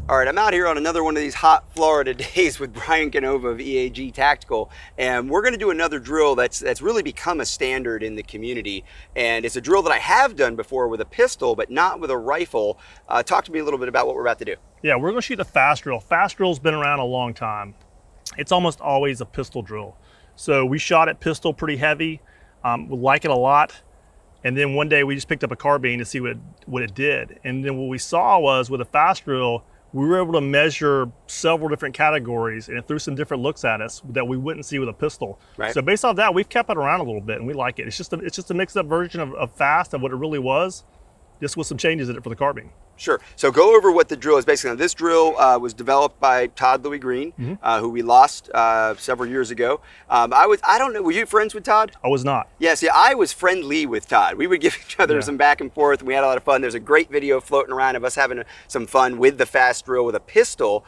All right, I'm out here on another one of these hot Florida days with Brian Canova of EAG Tactical, and we're going to do another drill that's really become a standard in the community. And it's a drill that I have done before with a pistol, but not with a rifle. Talk to me a little bit about what we're about to do. Yeah, we're going to shoot the F.A.S.T drill. F.A.S.T drill's been around a long time. It's almost always a pistol drill. So we shot at pistol pretty heavy. We like it a lot. And then one day we just picked up a carbine to see what it did. And then what we saw was with a F.A.S.T drill, we were able to measure several different categories, and it threw some different looks at us that we wouldn't see with a pistol. Right. So based off that, we've kept it around a little bit, and we like it. It's just a mixed up version of F.A.S.T of what it really was, just with some changes in it for the carbine. Sure. So go over what the drill is basically. Now, this drill was developed by Todd Louis Green, who we lost several years ago. I don't know, were you friends with Todd? I was not. Yeah, see, I was friendly with Todd. We would give each other some back and forth, and we had a lot of fun. There's a great video floating around of us having some fun with the F.A.S.T drill with a pistol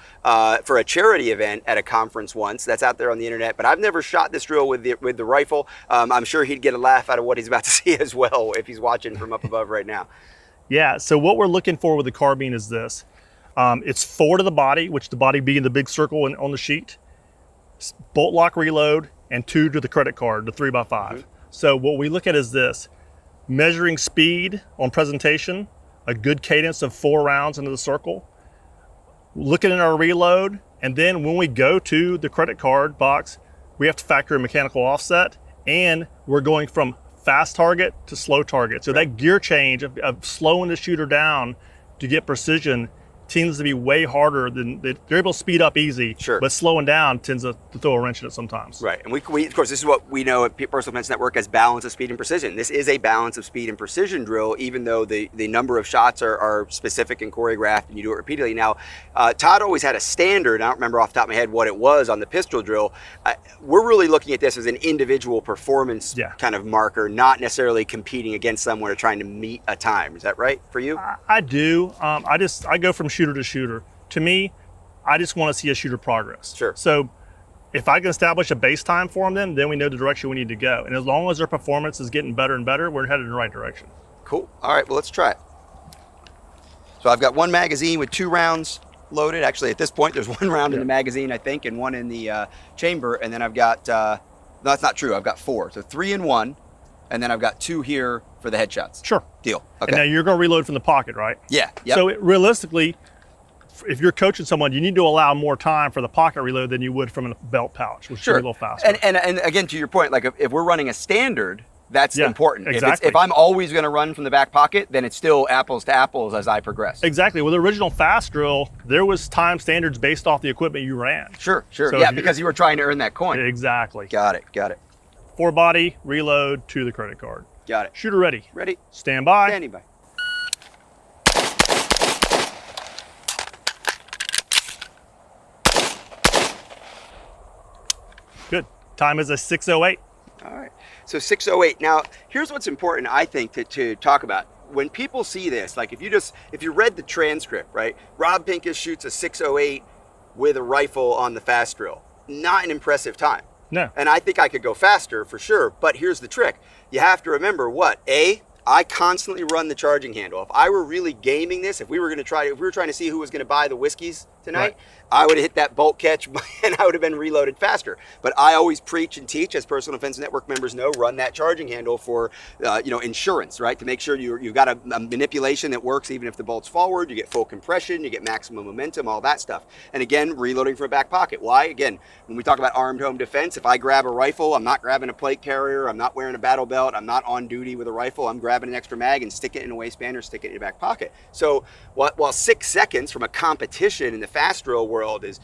for a charity event at a conference once. That's out there on the internet, but I've never shot this drill with the rifle. I'm sure he'd get a laugh out of what he's about to see as well if he's watching from up above right now. Yeah, so what we're looking for with the carbine is this. It's 4 to the body, which the body being the big circle on the sheet, bolt lock reload, and 2 to the credit card, the 3x5. So what we look at is this: measuring speed on presentation, a good cadence of 4 rounds into the circle, looking at our reload, and then when we go to the credit card box, we have to factor in mechanical offset, and we're going from fast target to slow target. So that gear change of slowing the shooter down to get precision tends to be way harder than they're able to speed up easy, but slowing down tends to throw a wrench in it sometimes. Right, and we of course, this is what we know at Personal Defense Network as balance of speed and precision. This is a balance of speed and precision drill, even though the number of shots are specific and choreographed and you do it repeatedly. Now, Todd always had a standard. I don't remember off the top of my head what it was on the pistol drill. We're really looking at this as an individual performance kind of marker, not necessarily competing against someone or trying to meet a time. Is that right for you? I do. I go from shooter to shooter. To me, I just want to see a shooter progress. Sure. So if I can establish a base time for them, then we know the direction we need to go. And as long as their performance is getting better and better, we're headed in the right direction. Cool. All right, well, let's try it. So I've got 1 magazine with 2 rounds loaded. Actually, at this point, there's 1 round in the magazine, I think, and 1 in the chamber. And then I've got, no, that's not true. I've got 4. So 3 in 1. And then I've got 2 here for the headshots. Sure. Deal. Okay. And now you're going to reload from the pocket, right? Yeah. Yep. So realistically, if you're coaching someone, you need to allow more time for the pocket reload than you would from a belt pouch, which is a little faster. And again, to your point, like if we're running a standard, that's important. Exactly. If I'm always going to run from the back pocket, then it's still apples to apples as I progress. Exactly. With the original F.A.S.T drill, there was time standards based off the equipment you ran. Sure. So yeah, because you were trying to earn that coin. Exactly. Got it. 4 body, reload to the credit card. Got it. Shooter ready. Ready. Stand by. Standing by. Good. Time is a 6:08. All right. So 6:08. Now, here's what's important, I think, to talk about. When people see this, like if you read the transcript, right? Rob Pincus shoots a 6:08 with a rifle on the F.A.S.T drill. Not an impressive time. No. And I think I could go faster for sure, but here's the trick. You have to remember what? I constantly run the charging handle. If I were really gaming this, if we were trying to see who was going to buy the whiskeys tonight, I would have hit that bolt catch and I would have been reloaded faster. But I always preach and teach, as Personal Defense Network members know, run that charging handle for insurance, right? To make sure you've got a manipulation that works even if the bolt's forward, you get full compression, you get maximum momentum, all that stuff. And again, reloading from a back pocket. Why? Again, when we talk about armed home defense, if I grab a rifle, I'm not grabbing a plate carrier, I'm not wearing a battle belt, I'm not on duty with a rifle, I'm grabbing an extra mag and stick it in a waistband or stick it in your back pocket. So while 6 seconds from a competition in the F.A.S.T drill world is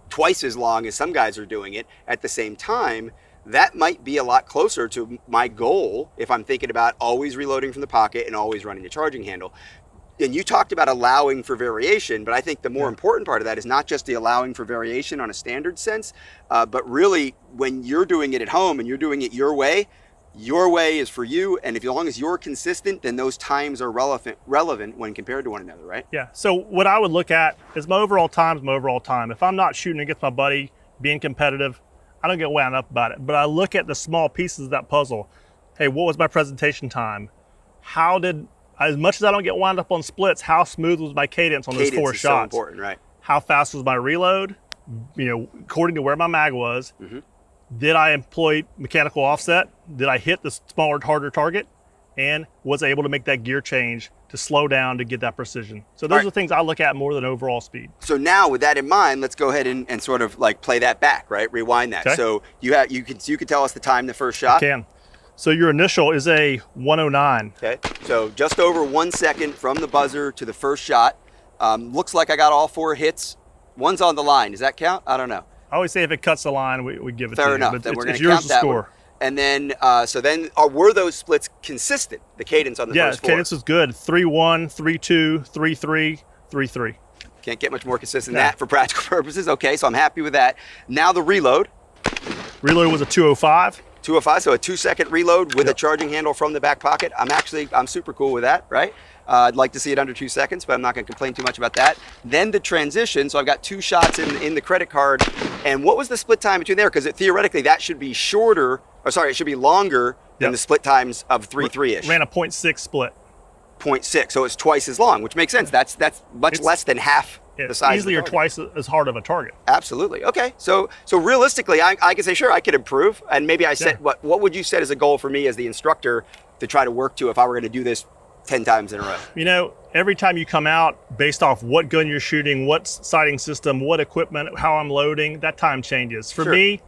twice as long as some guys are doing it, at the same time, that might be a lot closer to my goal if I'm thinking about always reloading from the pocket and always running the charging handle. And you talked about allowing for variation, but I think the more important part of that is not just the allowing for variation on a standard sense, but really when you're doing it at home and you're doing it your way is for you, and as long as you're consistent, then those times are relevant when compared to one another, right? Yeah, so what I would look at is my overall time. If I'm not shooting against my buddy, being competitive, I don't get wound up about it, but I look at the small pieces of that puzzle. Hey, what was my presentation time? How did as much as I don't get wound up on splits, how smooth was my cadence on those Cadence 4 is shots? so important, right? How fast was my reload? You know, according to where my mag was. Mm-hmm. Did I employ mechanical offset? Did I hit the smaller, harder target? And was I able to make that gear change to slow down to get that precision? So those Right. are things I look at more than overall speed. So now with that in mind, let's go ahead and sort of like play that back, right? Rewind that. Okay. So you can tell us the time the first shot. Can. So your initial is a 109. Okay. So just over 1 second from the buzzer to the first shot. Looks like I got all 4 hits. One's on the line. Does that count? I don't know. I always say if it cuts the line, we give it to Fair you. enough. But Then we're going it's to yours count to that score. one. And then, were those splits consistent? The cadence on the Yeah, first 4? cadence was good. 3-1, 3-2, 3-3, 3-3. Can't get much more consistent than Yeah. that for practical purposes. Okay, so I'm happy with that. Now the reload. Reload was a 205. 205, so a 2-second reload with a Yep. charging handle from the back pocket. I'm super cool with that, right? I'd like to see it under 2 seconds, but I'm not going to complain too much about that. Then the transition, so I've got 2 shots in the credit card. And what was the split time between there? Because theoretically that should be shorter, or sorry, it should be longer than Yep. the split times of 3-3-ish. Ran a 0.6 split. 0.6, so it's twice as long, which makes sense. That's much It's- less than half the It's size. easily of or the target. twice as hard of a target. Absolutely. Okay. So realistically, I can say, sure, I could improve. And maybe I set, what would you set as a goal for me as the instructor to try to work to if I were going to do this 10 times in a row? You know, every time you come out, based off what gun you're shooting, what sighting system, what equipment, how I'm loading, that time changes. For Sure. me,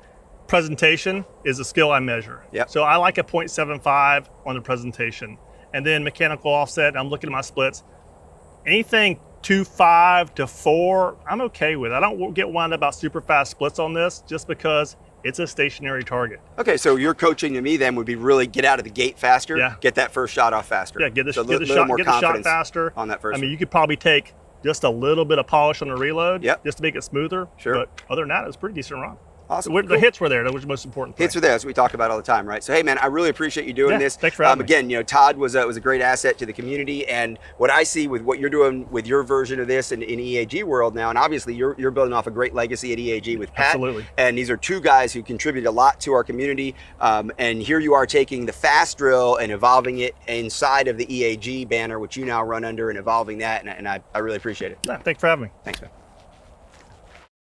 presentation is a skill I measure. Yep. So I like a 0.75 on the presentation. And then mechanical offset, I'm looking at my splits. Anything 2.5 to 4, I'm okay with. I don't get wound up about super fast splits on this just because it's a stationary target. Okay. So your coaching to me then would be really get out of the gate faster, Yeah. get that first shot off faster. Yeah, get the, So get the little shot, more get the shot confidence faster. on that first I mean, one. you could probably take just a little bit of polish on the reload, Yep. just to make it smoother. Sure. But other than that, it was a pretty decent run. Awesome. The Cool. hits were there. That was the most important thing. Hits are there, as we talk about all the time, right? So, hey, man, I really appreciate you doing Yeah, this. thanks for having me. Again, you know, Todd was a great asset to the community, and what I see with what you're doing with your version of this in EAG world now, and obviously you're building off a great legacy at EAG with Pat. Absolutely. And these are 2 guys who contribute a lot to our community. And here you are taking the F.A.S.T drill and evolving it inside of the EAG banner, which you now run under, and evolving that. And I really appreciate it. Yeah, thanks for having me. Thanks, man.